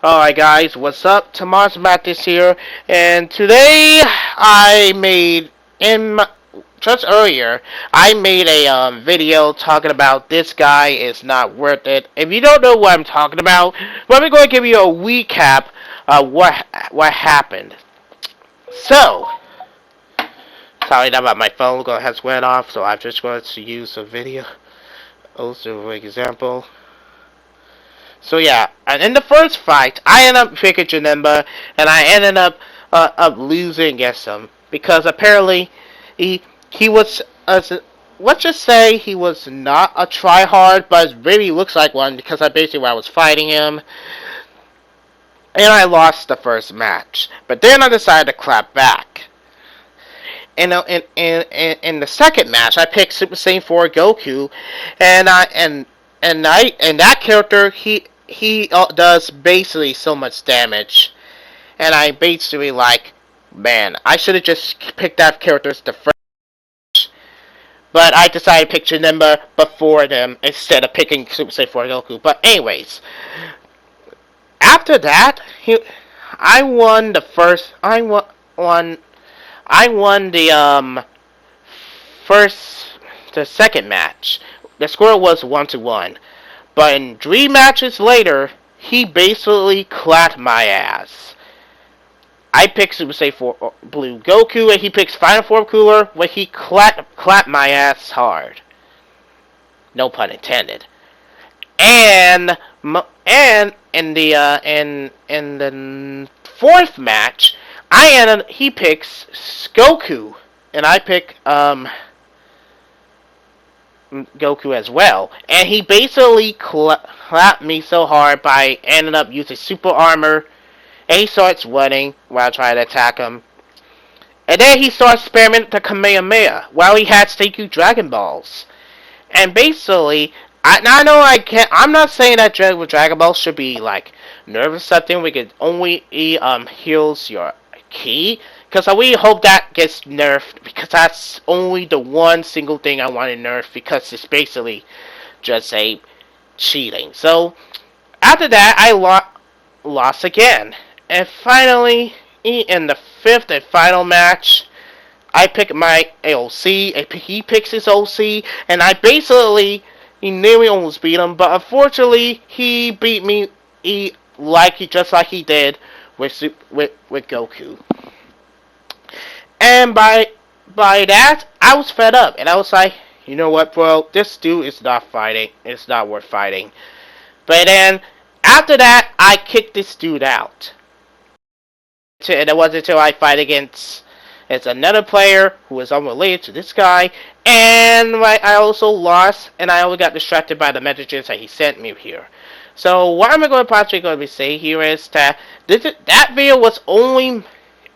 Alright guys, what's up? Tomas Mathis here, and today I made, just earlier, I made a video talking about this guy is not worth it. If you don't know what I'm talking about, let me go and give you a recap of what happened. So, sorry about my phone, going to have to went off, so I'm just going to use a video. Also, for example. So yeah, and in the first fight, I ended up picking Janemba, and I ended up losing against him because apparently he was let's just say he was not a tryhard, but it really looks like one because I basically when I was fighting him, and I lost the first match. But then I decided to clap back. And in the second match, I picked Super Saiyan 4 Goku, and that character he does basically so much damage, and I basically like, man, I should have just picked that character as the first, but I decided to pick Janemba before them instead of picking Super Saiyan 4 Goku. But anyways, after that, I won the first. I won the first the second match. The score was 1-1. But in 3 matches later, he basically clapped my ass. I picked Super Saiyan 4 Blue Goku, and he picks Final Form Cooler, where he clapped my ass hard. No pun intended. And in the fourth match, he picks Goku, and I pick Goku as well, and he basically clapped me so hard by ending up using super armor, and he starts running while I try to attack him, and then he starts spamming the Kamehameha while he had Seikyu Dragon Balls, and basically, I know I can't. I'm not saying that Dragon Balls should be like nervous something. We could only heals your ki. Because I really hope that gets nerfed, because that's only the one single thing I want to nerf, because it's basically just a cheating. So, after that, I lost again. And finally, in the fifth and final match, I pick my AOC, he picks his OC, and I basically, he nearly almost beat him, but unfortunately, he beat me just like he did with Goku. And by that, I was fed up, and I was like, you know what, bro, this dude is not fighting. It's not worth fighting. But then, after that, I kicked this dude out. And it wasn't until I fight against another player who is unrelated to this guy, and I also lost, and I only got distracted by the messages that he sent me here. So what I'm possibly going to say here is that that video was only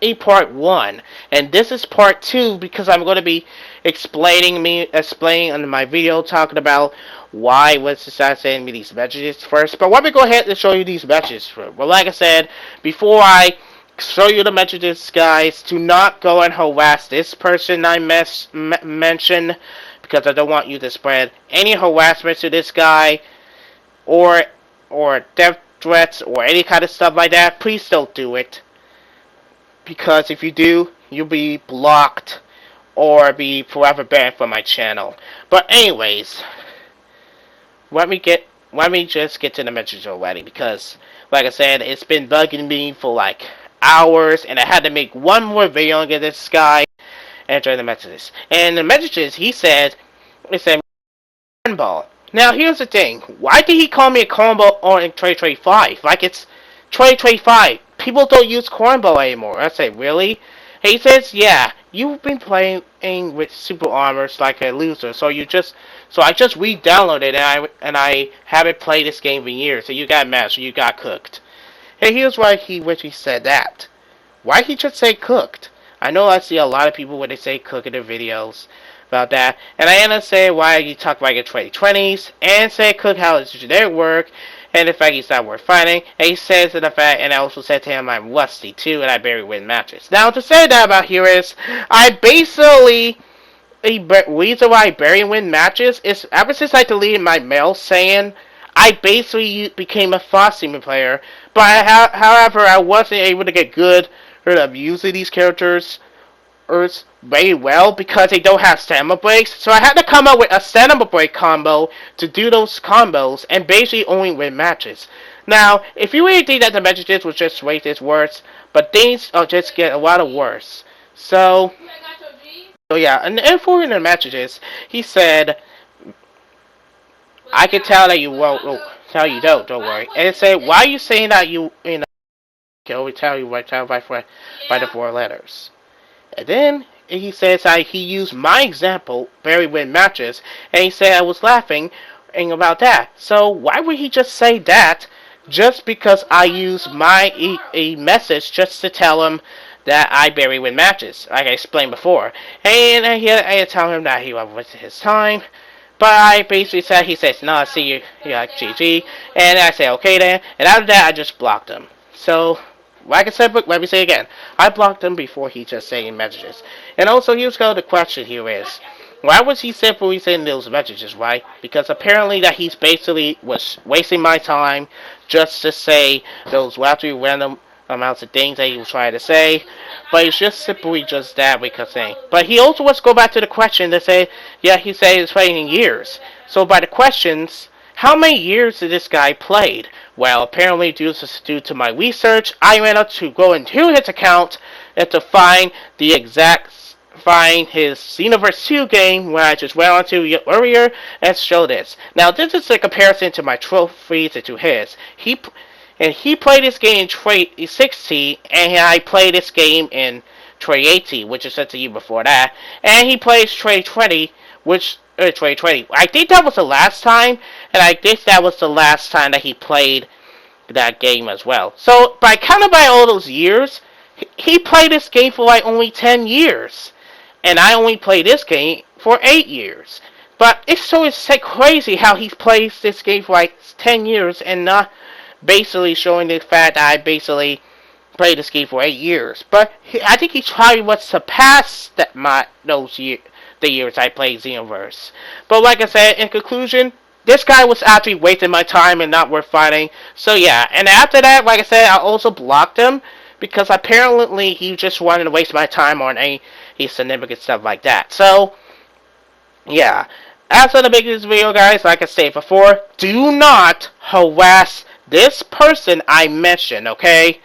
a part 1, and this is part 2, because I'm going to be explaining in my video talking about why was decided sending me these messages first. But let me go ahead and show you these messages first. Well, like I said, before I show you the messages, guys, do not go and harass this person I mentioned, because I don't want you to spread any harassment to this guy, or death threats, or any kind of stuff like that. Please don't do it, because if you do, you'll be blocked or be forever banned from my channel. But anyways, let me just get to the message already, because like I said, it's been bugging me for like hours, and I had to make one more video on this guy and join the messages. And the messages, he said cornball. Now here's the thing, why did he call me a cornball on 2025? Like, it's 2025. People don't use cornball anymore. I say, really? He says, yeah, you've been playing with super armors like a loser, so I just re-downloaded it, and I haven't played this game for years, so you got mad, so you got cooked. Hey, here's why he said that. Why he just say cooked? I know I see a lot of people when they say cook in their videos about that, and I understand why you talk about your 2020s, and say cook how it's generic work, and the fact he's not worth fighting, and he says in the fact, and I also said to him I'm rusty too, and I barely win matches. Now, to say that about here is, I basically, the reason why I barely win matches is, ever since I deleted my mail saying I basically became a Fossing player, but however, I wasn't able to get good at using these characters very well because they don't have stamina breaks. So I had to come up with a stamina break combo to do those combos and basically only win matches. Now, if you really think that the messages will just make this worse, but things will just get a lot of worse. So yeah, and for the messages, he said, I can tell that you won't, tell you don't worry. And it said, why are you saying that you know, can only tell you right now by the 4 letters. And then he says that he used my example, Barry win matches, and he said I was laughing about that. So why would he just say that just because I use my a message just to tell him that I Barry win matches, like I explained before. And I tell him that he was wasting his time. But I basically said, he says, no, I see you, yeah, GG. And I say, okay then. And after that, I just blocked him. So, like I said, but let me say again. I blocked him before he just saying messages. And also, here's the question here is, why was he simply saying those messages, right? Because apparently that he's basically was wasting my time just to say those random amounts of things that he was trying to say. But it's just simply just that because saying. But he also wants to go back to the question to say, yeah, he said he's playing in years. So by the questions, how many years did this guy played? Well, apparently due to my research, I went up to go into his account and to find his Xenoverse 2 game where I just went on to earlier and show this. Now this is a comparison to my trophies and to his. He played this game in 2016, and I played this game in 2018, which is just a year before that. And he plays 2020, which 2020. I think that was the last time, and I think that was the last time that he played that game as well. So by counting by all those years, he played this game for like only 10 years, and I only played this game for 8 years. But it's like crazy how he plays this game for like 10 years and not basically showing the fact that I basically played this game for 8 years. But I think he probably wants to pass the years I played Xenoverse. But like I said, in conclusion, this guy was actually wasting my time and not worth fighting. So yeah, and after that, like I said, I also blocked him because apparently he just wanted to waste my time on any significant stuff like that. So yeah. After the beginning of this video, guys, like I said before, do not harass this person I mentioned, okay?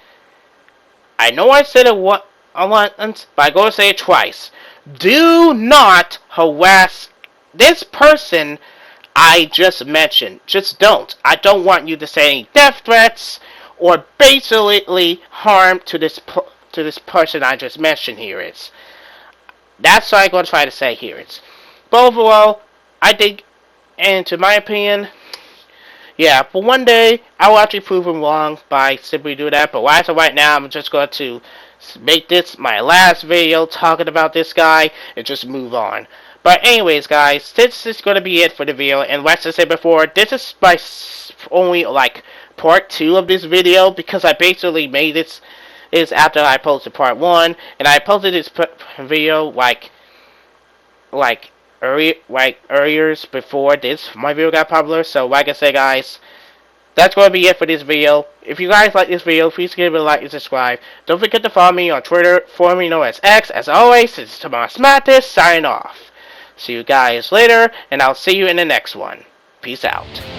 I know I said it once, but I'm going to say it twice. Do not harass this person I just mentioned. Just don't. I don't want you to say any death threats or basically harm to this person I just mentioned here. That's what I'm going to try to say here. But overall, I think, and to my opinion, yeah, but one day I will actually prove him wrong by simply doing that. But as of right now, I'm just going to make this my last video talking about this guy and just move on. But anyways, guys, this is going to be it for the video. And like I said before, this is my only like part 2 of this video because I basically made this is after I posted part 1, and I posted this video like earlier before my video got popular. So like I said, guys, that's going to be it for this video. If you guys like this video, please give it a like and subscribe. Don't forget to follow me on Twitter, formerly known as X. As always, this is Tomas Mathis signing off. See you guys later, and I'll see you in the next one. Peace out.